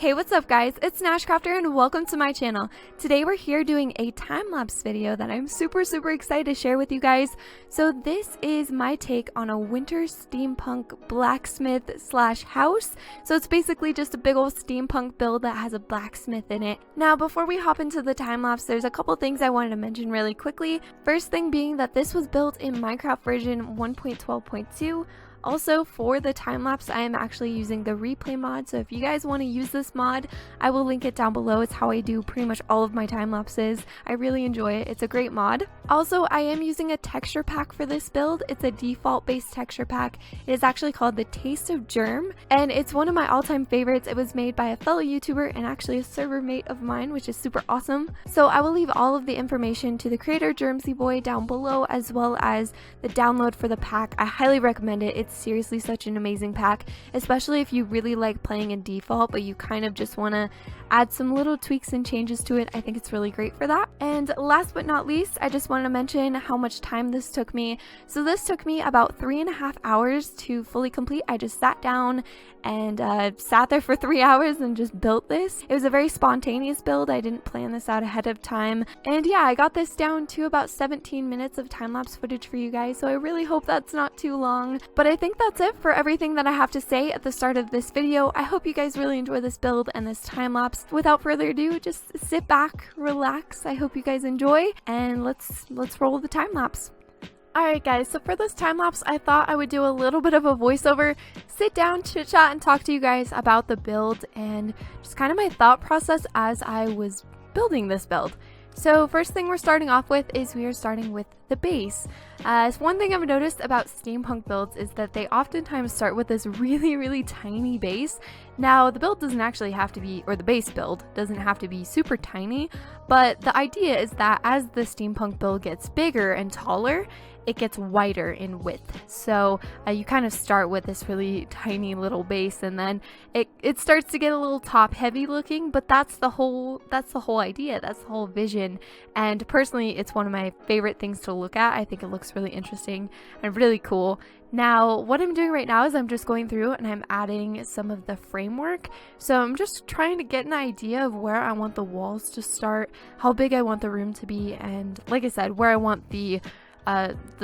Hey, what's up guys? It's NashCrafter and welcome to my channel. Today we're here doing a time-lapse video that I'm super excited to share with you guys. So this is my take on a winter steampunk blacksmith slash house. So it's basically just a big old steampunk build that has a blacksmith in it. Now before we hop into the time-lapse, there's a couple things I wanted to mention really quickly. First thing being that this was built in Minecraft version 1.12.2. Also, for the time-lapse, I am actually using the replay mod, so if you guys want to use this mod, I will link it down below. It's how I do pretty much all of my time-lapses. I really enjoy it. It's a great mod. Also, I am using a texture pack for this build. It's a default-based texture pack. It is actually called the Taste of Germ, and it's one of my all-time favorites. It was made by a fellow YouTuber and actually a server mate of mine, which is super awesome. So I will leave all of the information to the creator, Germsy Boy, down below, as well as the download for the pack. I highly recommend it. It's seriously such an amazing pack, especially if you really like playing in default but you kind of just want to add some little tweaks and changes to it. I think it's really great for that. And last but not least, I just wanted to mention how much time this took me. So this took me about 3.5 hours to fully complete. I just sat down and sat there for 3 hours and just built this. It was a very spontaneous build. I didn't plan this out ahead of time. And yeah, I got this down to about 17 minutes of time-lapse footage for you guys, so I really hope that's not too long. But I think that's it for everything that I have to say at the start of this video. I hope you guys really enjoy this build and this time-lapse. Without further ado, just sit back, relax. I hope you guys enjoy, and let's roll the time-lapse. Alright guys, so for this time-lapse, I thought I would do a little bit of a voiceover, sit down, chit-chat, and talk to you guys about the build and just kind of my thought process as I was building this build. So first thing we're starting off with is we are starting with the base. So one thing I've noticed about steampunk builds is that they oftentimes start with this really tiny base. Now the build doesn't actually have to be, or the base build doesn't have to be super tiny, but the idea is that as the steampunk build gets bigger and taller, it gets wider in width. So you kind of start with this really tiny little base, and then it starts to get a little top heavy looking, but that's the whole idea, that's the whole vision. And personally, it's one of my favorite things to look at. I think it looks really interesting and really cool. Now what I'm doing right now is I'm just going through and I'm adding some of the framework. So I'm just trying to get an idea of where I want the walls to start, how big I want the room to be, and like I said, where I want the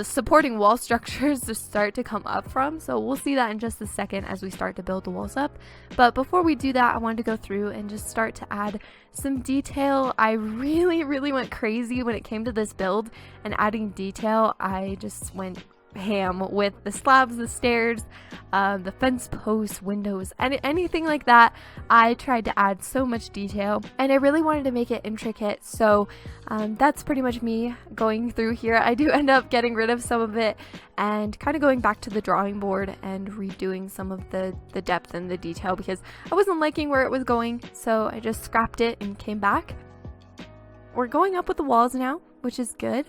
supporting wall structures to start to come up from. So we'll see that in just a second as we start to build the walls up. But before we do that, I wanted to go through and just start to add some detail. I really went crazy when it came to this build and adding detail. I just went ham with the slabs, the stairs, the fence posts, windows, and anything like that. I tried to add so much detail and I really wanted to make it intricate. So that's pretty much me going through here. I do end up getting rid of some of it and kind of going back to the drawing board and redoing some of the depth and the detail because I wasn't liking where it was going, so I just scrapped it and came back. We're going up with the walls now, which is good.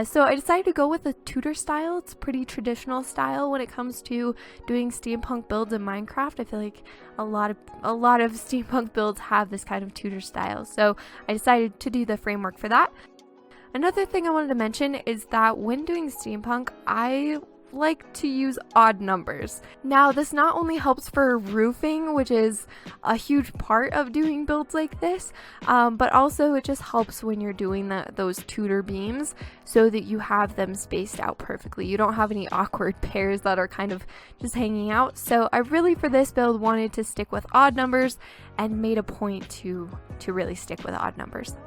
So I decided to go with the Tudor style. It's pretty traditional style when it comes to doing steampunk builds in Minecraft. I feel like a lot of steampunk builds have this kind of Tudor style. So I decided to do the framework for that. Another thing I wanted to mention is that when doing steampunk, I like to use odd numbers. Now this not only helps for roofing, which is a huge part of doing builds like this, but also it just helps when you're doing those Tudor beams so that you have them spaced out perfectly. You don't have any awkward pairs that are kind of just hanging out. So I really for this build wanted to stick with odd numbers and made a point to really stick with odd numbers.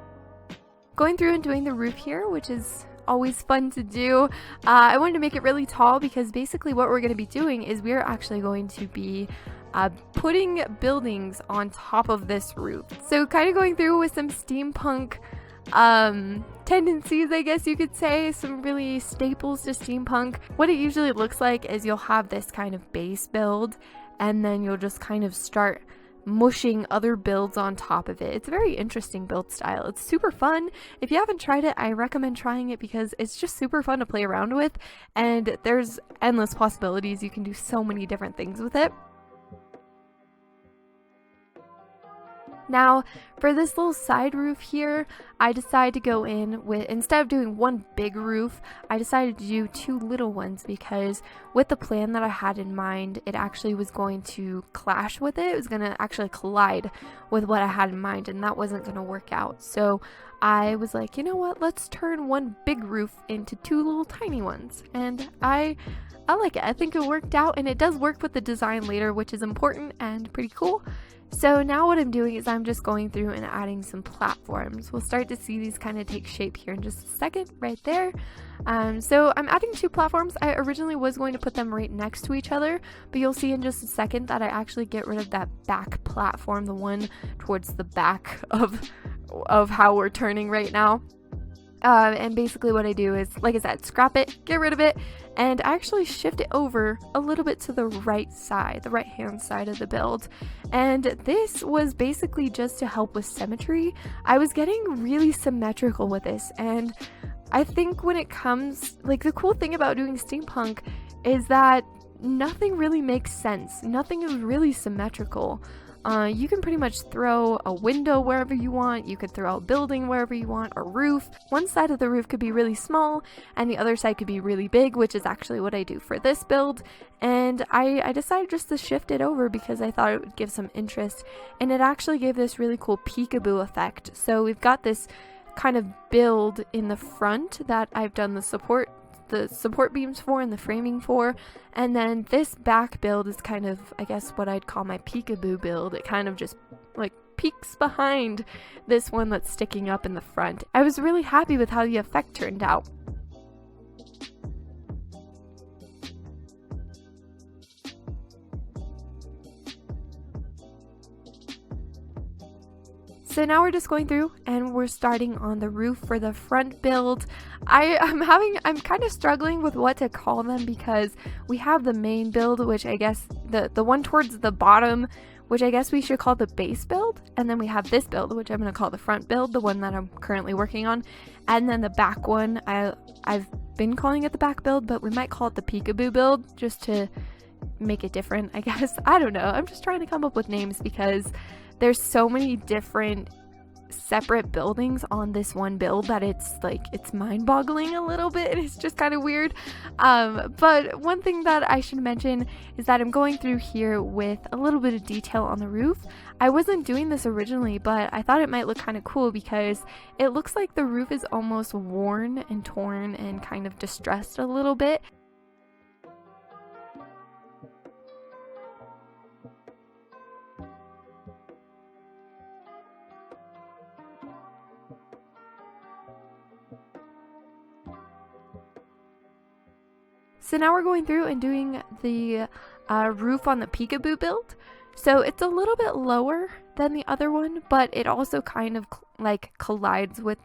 Going through and doing the roof here, which is always fun to do. I wanted to make it really tall because basically what we're going to be doing is we're actually going to be putting buildings on top of this roof. So kind of going through with some steampunk tendencies, I guess you could say, some really staples to steampunk. What it usually looks like is you'll have this kind of base build and then you'll just kind of start mushing other builds on top of it. It's a very interesting build style. It's super fun. If you haven't tried it, I recommend trying it because it's just super fun to play around with and there's endless possibilities. You can do so many different things with it. Now, for this little side roof here, I decided to go in with, instead of doing one big roof, I decided to do two little ones because with the plan that I had in mind, it actually was going to clash with it. It was going to actually collide with what I had in mind, and that wasn't going to work out. So I was like, you know what, let's turn one big roof into two little tiny ones. And I like it. I think it worked out, and it does work with the design later, which is important and pretty cool. So now what I'm doing is I'm just going through and adding some platforms. We'll start to see these kind of take shape here in just a second, right there. So I'm adding two platforms. I originally was going to put them right next to each other, but you'll see in just a second that I actually get rid of that back platform, the one towards the back of how we're turning right now. And basically what I do is, like I said, scrap it, get rid of it, and I actually shift it over a little bit to the right side, the right hand side of the build. And this was basically just to help with symmetry. I was getting really symmetrical with this, and I think when it comes, like, the cool thing about doing steampunk is that nothing really makes sense. Nothing is really symmetrical. You can pretty much throw a window wherever you want, you could throw a building wherever you want, or roof. One side of the roof could be really small, and the other side could be really big, which is actually what I do for this build. And I decided just to shift it over because I thought it would give some interest, and it actually gave this really cool peekaboo effect. So we've got this kind of build in the front that I've done the support beams for and the framing for, and then this back build is kind of, I guess, what I'd call my peekaboo build. It kind of just like peeks behind this one that's sticking up in the front. I was really happy with how the effect turned out. So now we're just going through and we're starting on the roof for the front build. I'm kind of struggling with what to call them because we have the main build, which I guess the one towards the bottom, which I guess we should call the base build, and then we have this build, which I'm going to call the front build, the one that I'm currently working on, and then the back one, I've been calling it the back build, but we might call it the peekaboo build just to make it different, I guess. I don't know. I'm just trying to come up with names because there's so many different separate buildings on this one build that it's mind-boggling a little bit. It's just kind of weird. But one thing that I should mention is that I'm going through here with a little bit of detail on the roof. I wasn't doing this originally, but I thought it might look kind of cool because it looks like the roof is almost worn and torn and kind of distressed a little bit. So now we're going through and doing the roof on the peekaboo build. So it's a little bit lower than the other one, but it also kind of like collides with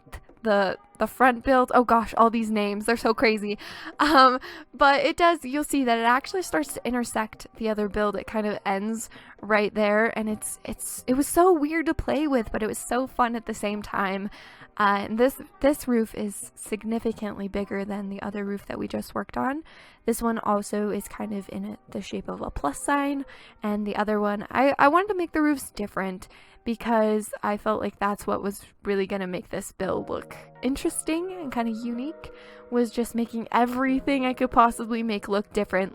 the front build. Oh gosh, all these names, they're so crazy. But it does, you'll see that it actually starts to intersect the other build. It kind of ends right there, and it was so weird to play with, but it was so fun at the same time. And this roof is significantly bigger than the other roof that we just worked on. This one also is kind of in the shape of a plus sign, and the other one, I wanted to make the roofs different because I felt like that's what was really going to make this build look interesting and kind of unique, was just making everything I could possibly make look different.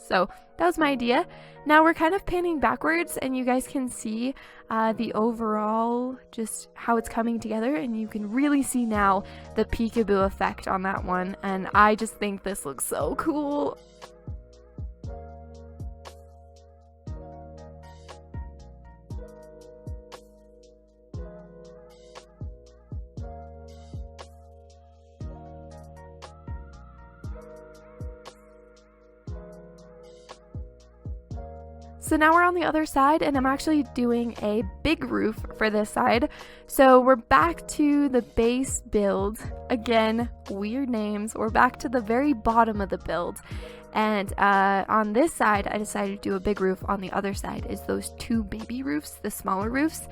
So that was my idea. Now we're kind of panning backwards and you guys can see the overall, just how it's coming together, and you can really see now the peekaboo effect on that one, and I just think this looks so cool. So now we're on the other side, and I'm actually doing a big roof for this side. So we're back to the base build. Again, weird names. We're back to the very bottom of the build. And on this side, I decided to do a big roof. On the other side is those two baby roofs, the smaller roofs.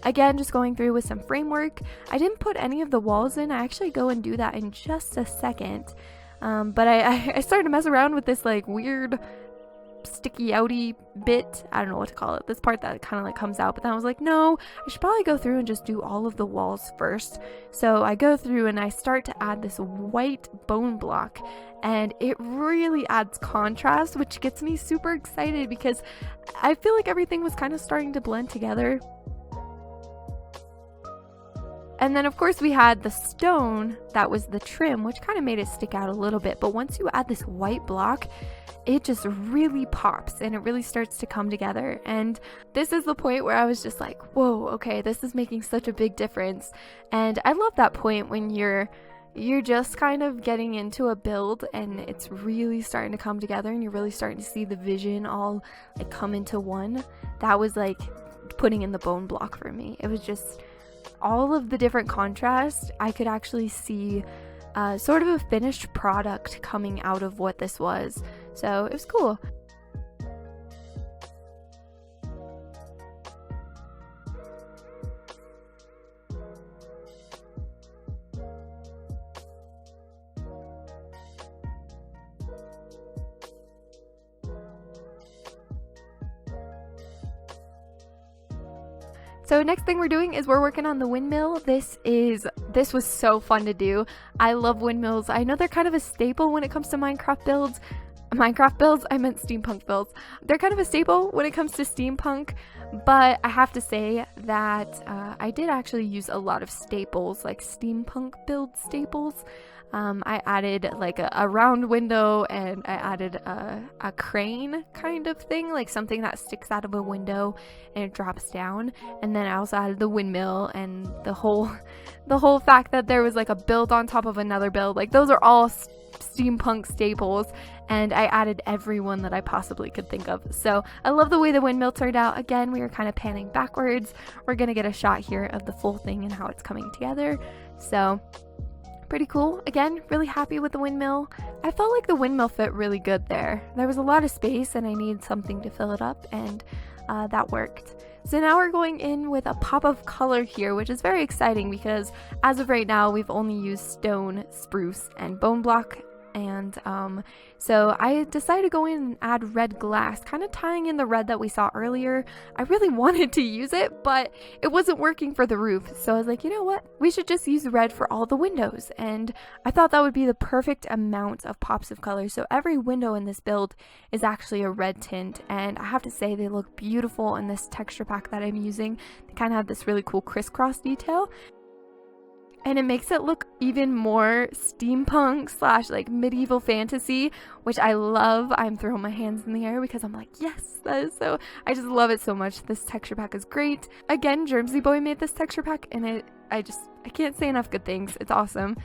Again, just going through with some framework. I didn't put any of the walls in. I actually go and do that in just a second. But I started to mess around with this like weird sticky outy bit. I don't know what to call it. This part that kind of like comes out. But then I was like, no, I should probably go through and just do all of the walls first. So I go through and I start to add this white bone block. And it really adds contrast, which gets me super excited because I feel like everything was kind of starting to blend together. And then of course we had the stone that was the trim, which kind of made it stick out a little bit. But once you add this white block, it just really pops and it really starts to come together. And this is the point where I was just like, whoa, okay, this is making such a big difference. And I love that point when you're just kind of getting into a build and it's really starting to come together and you're really starting to see the vision all like come into one. That was like putting in the bone block for me. It was just all of the different contrast. I could actually see sort of a finished product coming out of what this was. So it was cool. So next thing we're doing is we're working on the windmill. This was so fun to do. I love windmills. I know they're kind of a staple when it comes to Minecraft builds. I meant steampunk builds. They're kind of a staple when it comes to steampunk, but I have to say that I did actually use a lot of staples, like steampunk build staples. I added like a round window, and I added a crane kind of thing, like something that sticks out of a window and it drops down. And then I also added the windmill and the whole fact that there was like a build on top of another build. Like those are all steampunk staples, and I added every one that I possibly could think of. So I love the way the windmill turned out. Again, we were kind of panning backwards. We're gonna get a shot here of the full thing and how it's coming together. So pretty cool. Again, really happy with the windmill. I felt like the windmill fit really good there. There was a lot of space and I needed something to fill it up, and that worked. So now we're going in with a pop of color here, which is very exciting because as of right now, we've only used stone, spruce, and bone block. And so I decided to go in and add red glass, kind of tying in the red that we saw earlier. I really wanted to use it, but it wasn't working for the roof. So I was like, you know what? We should just use red for all the windows. And I thought that would be the perfect amount of pops of color. So every window in this build is actually a red tint. And I have to say they look beautiful in this texture pack that I'm using. They kind of have this really cool crisscross detail. And it makes it look even more steampunk / like medieval fantasy, which I love. I'm throwing my hands in the air because I'm like, yes, that is so, I just love it so much. This texture pack is great. Again, Germsy Boy made this texture pack, and I can't say enough good things. It's awesome.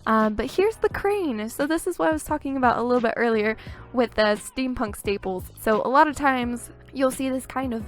But here's the crane. So this is what I was talking about a little bit earlier with the steampunk staples. So a lot of times you'll see this kind of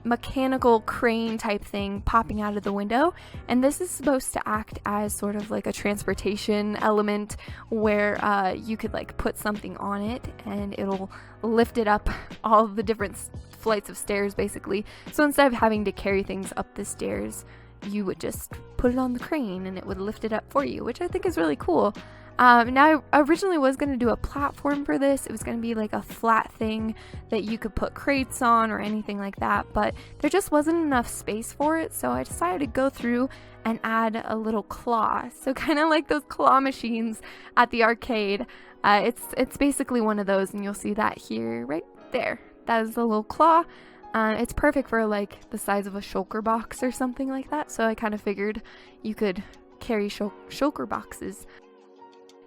mechanical crane type thing popping out of the window, and this is supposed to act as sort of like a transportation element where you could like put something on it and it'll lift it up all the different flights of stairs basically. So instead of having to carry things up the stairs, you would just put it on the crane and it would lift it up for you, which I think is really cool. Now, I originally was going to do a platform for this. It was going to be like a flat thing that you could put crates on or anything like that, but there just wasn't enough space for it, so I decided to go through and add a little claw. So kind of like those claw machines at the arcade. It's basically one of those, and you'll see that here, right there. That is a little claw. It's perfect for like the size of a shulker box or something like that, so I kind of figured you could carry shulker boxes.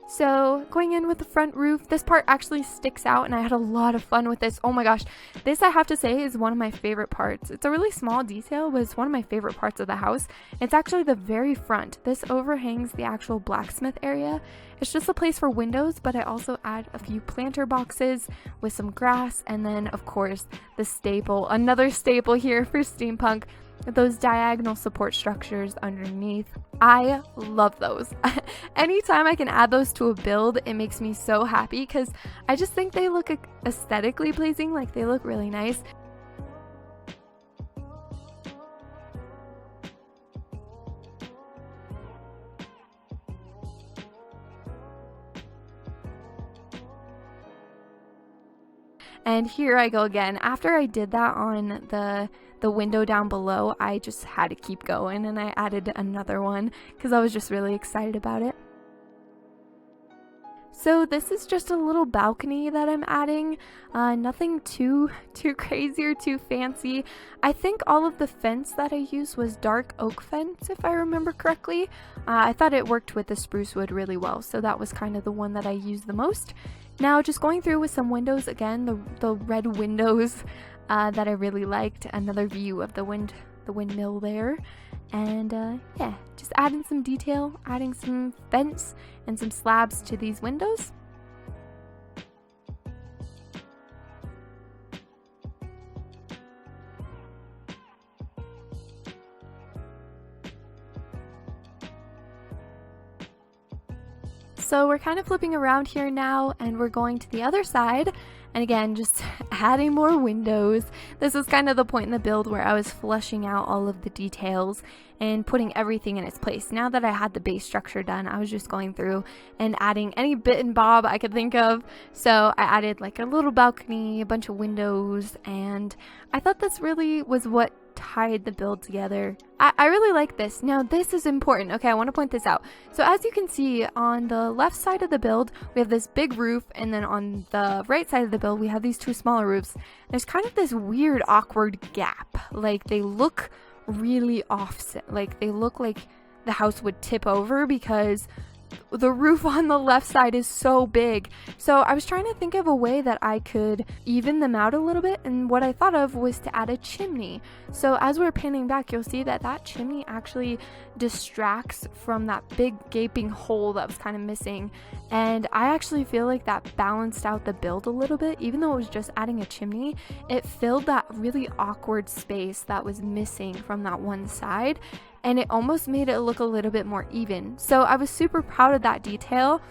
So going in with the front roof, this part actually sticks out and I had a lot of fun with this. Oh my gosh, this I have to say is one of my favorite parts. It's a really small detail, but it's one of my favorite parts of the house. It's actually the very front. This overhangs the actual blacksmith area. It's just a place for windows, but I also add a few planter boxes with some grass, and then of course the staple, another staple here for steampunk, those diagonal support structures underneath. I love those. Anytime I can add those to a build, it makes me so happy because I just think they look aesthetically pleasing, like they look really nice. And here I go again. After I did that on the window down below, I just had to keep going, and I added another one because I was just really excited about it. So this is just a little balcony that I'm adding, nothing too crazy or too fancy. I think all of the fence that I used was dark oak fence, if I remember correctly. I thought it worked with the spruce wood really well, so that was kind of the one that I used the most. Now just going through with some windows again, the red windows that I really liked, another view of the windmill there. And yeah, just adding some detail, adding some fence and some slabs to these windows. So we're kind of flipping around here now, and we're going to the other side. And again, just adding more windows. This was kind of the point in the build where I was fleshing out all of the details and putting everything in its place. Now that I had the base structure done, I was just going through and adding any bit and bob I could think of. So I added like a little balcony, a bunch of windows, and I thought this really was what tied the build together. I really like this. Now this is important. Okay, I want to point this out. So as you can see on the left side of the build, we have this big roof, and then on the right side of the build we have these two smaller roofs. There's kind of this weird awkward gap. Like they look really offset. Like they look like the house would tip over because the roof on the left side is so big. So I was trying to think of a way that I could even them out a little bit, and what I thought of was to add a chimney. So as we're panning back, you'll see that that chimney actually distracts from that big gaping hole that was kind of missing, and I actually feel like that balanced out the build a little bit. Even though it was just adding a chimney, it filled that really awkward space that was missing from that one side, and it almost made it look a little bit more even. So I was super proud of that detail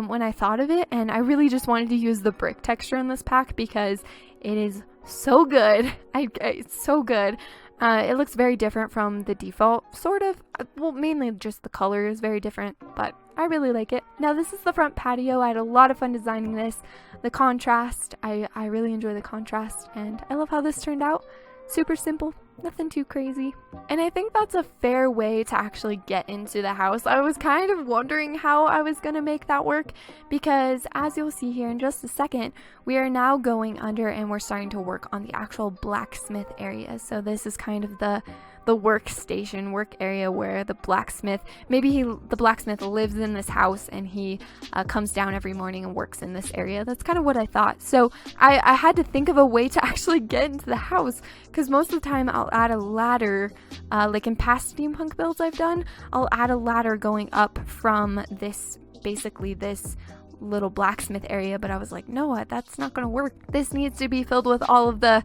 when I thought of it, and I really just wanted to use the brick texture in this pack because it is so good. It's so good. It looks very different from the default, sort of. Well, mainly just the color is very different, but I really like it. Now this is the front patio. I had a lot of fun designing this. The contrast, I really enjoy the contrast, and I love how this turned out. Super simple, nothing too crazy. And I think that's a fair way to actually get into the house. I was kind of wondering how I was going to make that work, because as you'll see here in just a second, we are now going under and we're starting to work on the actual blacksmith area. So this is kind of the workstation, work area where the blacksmith, the blacksmith lives in this house, and he comes down every morning and works in this area. That's kind of what I thought. So I had to think of a way to actually get into the house, because most of the time I'll add a ladder, like in past steampunk builds I've done, I'll add a ladder going up from this, basically this little blacksmith area, but I was like, no, that's not gonna work. This needs to be filled with all of the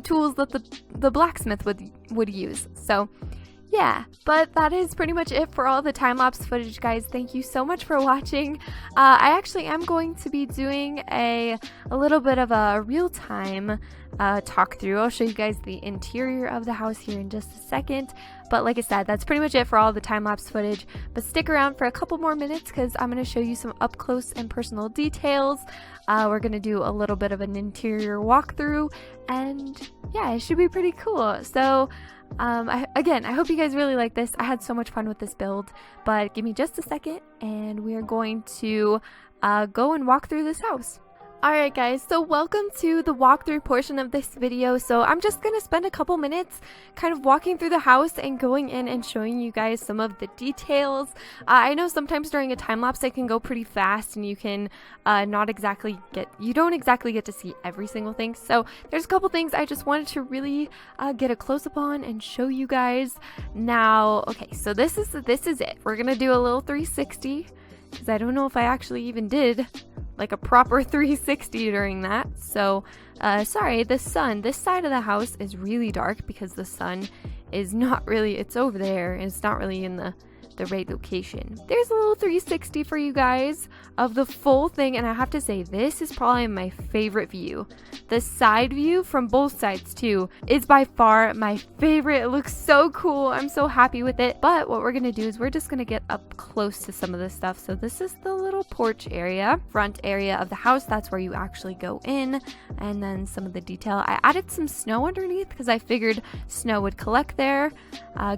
tools that the blacksmith would use. So yeah, but that is pretty much it for all the time-lapse footage, guys. Thank you so much for watching. I actually am going to be doing a little bit of a real-time talk through. I'll show you guys the interior of the house here in just a second. But like I said, that's pretty much it for all the time-lapse footage. But stick around for a couple more minutes because I'm going to show you some up-close and personal details. We're going to do a little bit of an interior walkthrough, and yeah, it should be pretty cool. So again, I hope you guys really like this. I had so much fun with this build, but give me just a second and we are going to go and walk through this house. Alright guys, so welcome to the walkthrough portion of this video. So I'm just going to spend a couple minutes kind of walking through the house and going in and showing you guys some of the details. I know sometimes during a time lapse it can go pretty fast and you can you don't exactly get to see every single thing. So there's a couple things I just wanted to really get a close-up on and show you guys. Now, okay, so this is it. We're going to do a little 360 because I don't know if I actually even did like a proper 360 during that. So sorry, the sun, this side of the house is really dark because the sun is not really, it's over there and it's not really in the the right location. There's a little 360 for you guys of the full thing, and I have to say this is probably my favorite view. The side view from both sides too is by far my favorite. It looks so cool. I'm so happy with it. But what we're gonna do is we're just gonna get up close to some of this stuff. So this is the little porch area, front area of the house. That's where you actually go in, and then some of the detail. I added some snow underneath because I figured snow would collect there.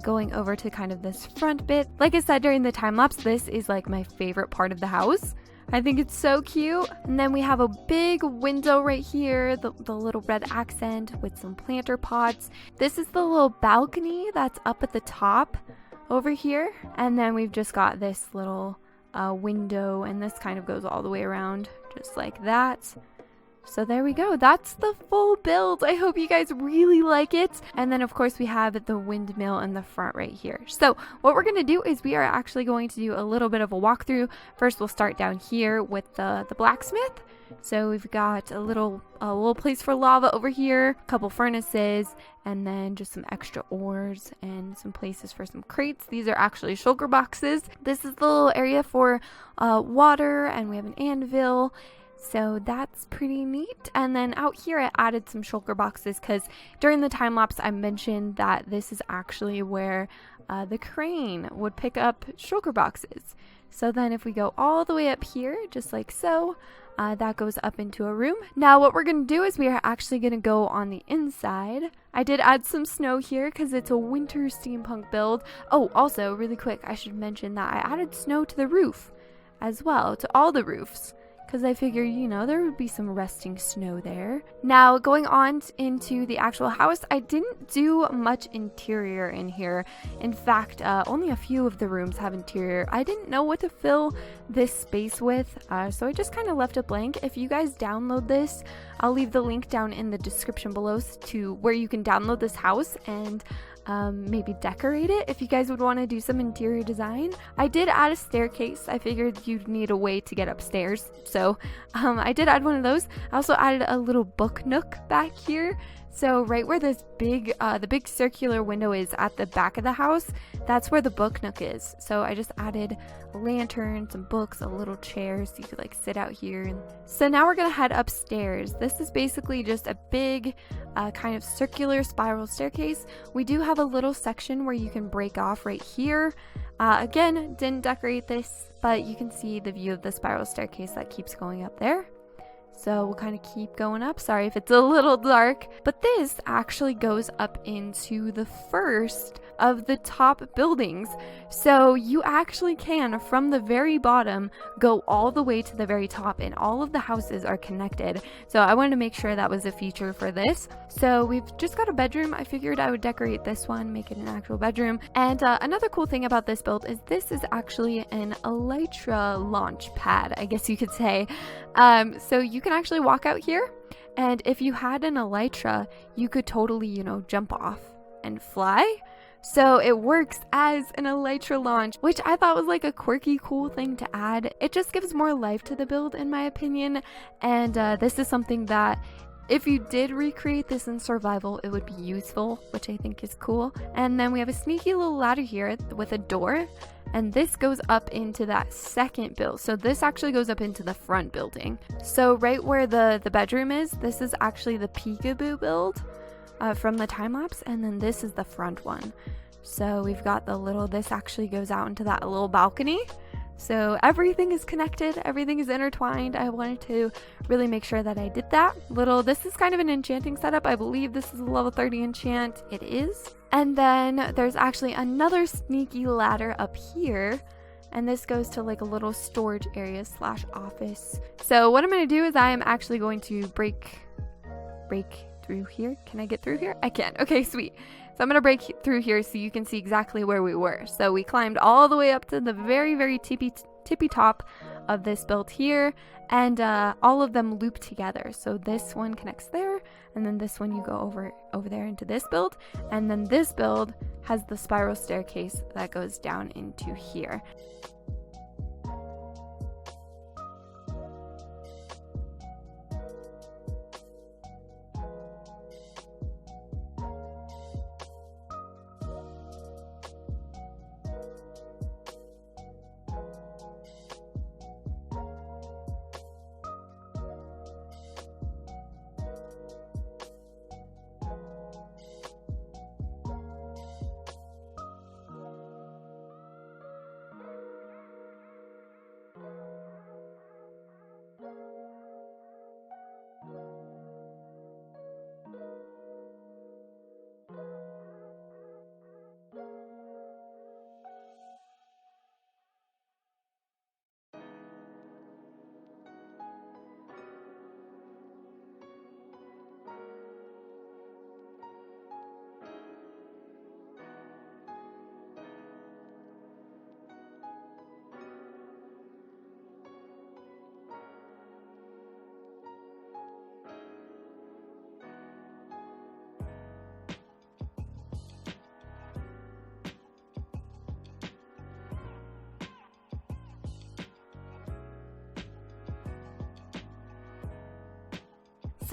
Going over to kind of this front bit. Like I said during the time lapse, this is like my favorite part of the house. I think it's so cute. And then we have a big window right here, the little red accent with some planter pots. This is the little balcony that's up at the top over here. And then we've just got this little window, and this kind of goes all the way around just like that. So there we go. That's the full build. I hope you guys really like it. And then of course we have the windmill in the front right here. So what we're going to do is we are actually going to do a little bit of a walkthrough. First we'll start down here with the blacksmith. So we've got a little place for lava over here, a couple furnaces, and then just some extra ores and some places for some crates. These are actually shulker boxes. This is the little area for water, and we have an anvil. So that's pretty neat. And then out here I added some shulker boxes because during the time lapse I mentioned that this is actually where the crane would pick up shulker boxes. So then if we go all the way up here, just like so, that goes up into a room. Now what we're going to do is we are actually going to go on the inside. I did add some snow here because it's a winter steampunk build. Oh, also really quick, I should mention that I added snow to the roof as well, to all the roofs. Because I figured, you know, there would be some resting snow there. Now, going on into the actual house, I didn't do much interior in here. In fact, only a few of the rooms have interior. I didn't know what to fill this space with, so I just kind of left it blank. If you guys download this, I'll leave the link down in the description below to where you can download this house and maybe decorate it if you guys would want to do some interior design. I did add a staircase. I figured you'd need a way to get upstairs, so I did add one of those. I also added a little book nook back here. So right where this the big circular window is at the back of the house, that's where the book nook is. So I just added a lantern, some books, a little chair so you could like sit out here. So now we're gonna head upstairs. This is basically just a big kind of circular spiral staircase. We do have a little section where you can break off right here. Again, didn't decorate this, but you can see the view of the spiral staircase that keeps going up there. So we'll kind of keep going up. Sorry if it's a little dark, but this actually goes up into the first of the top buildings. So you actually can, from the very bottom, go all the way to the very top, and all of the houses are connected. So I wanted to make sure that was a feature for this. So we've just got a bedroom. I figured I would decorate this one, make it an actual bedroom. And another cool thing about this build is this is actually an Electra Launchpad, I guess you could say. So you can actually walk out here, and if you had an Elytra, you could totally, you know, jump off and fly. So it works as an Elytra launch, which I thought was like a quirky, cool thing to add. It just gives more life to the build, in my opinion. And this is something that if you did recreate this in survival, it would be useful, which I think is cool. And then we have a sneaky little ladder here with a door. And this goes up into that second build. So this actually goes up into the front building. So right where the bedroom is, this is actually the peekaboo build from the time lapse. And then this is the front one. So we've got the little, this actually goes out into that little balcony. So everything is connected, everything is intertwined. I wanted to really make sure that I did that. This is kind of an enchanting setup. I believe this is a level 30 enchant. It is. And then there's actually another sneaky ladder up here. And this goes to like a little storage area / office. So what I'm going to do is I am actually going to break through here. Can I get through here? I can. Okay, sweet. So I'm going to break through here so you can see exactly where we were. So we climbed all the way up to the very, very tippy top of this build here, and all of them loop together. So this one connects there, and then this one you go over there into this build, and then this build has the spiral staircase that goes down into here.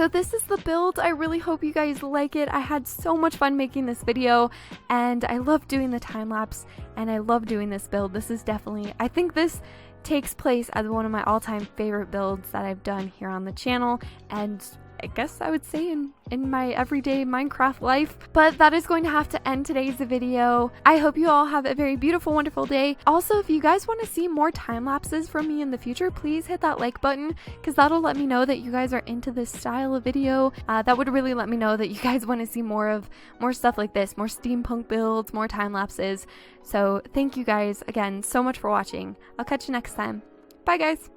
So this is the build. I really hope you guys like it. I had so much fun making this video, and I love doing the time lapse, and I love doing this build. This is definitely, I think this takes place as one of my all-time favorite builds that I've done here on the channel, and I guess I would say in my everyday Minecraft life. But that is going to have to end today's video. I hope you all have a very beautiful, wonderful day. Also, if you guys want to see more time lapses from me in the future, please hit that like button, because that'll let me know that you guys are into this style of video. That would really let me know that you guys want to see more stuff like this, more steampunk builds, more time lapses. So thank you guys again so much for watching. I'll catch you next time. Bye guys.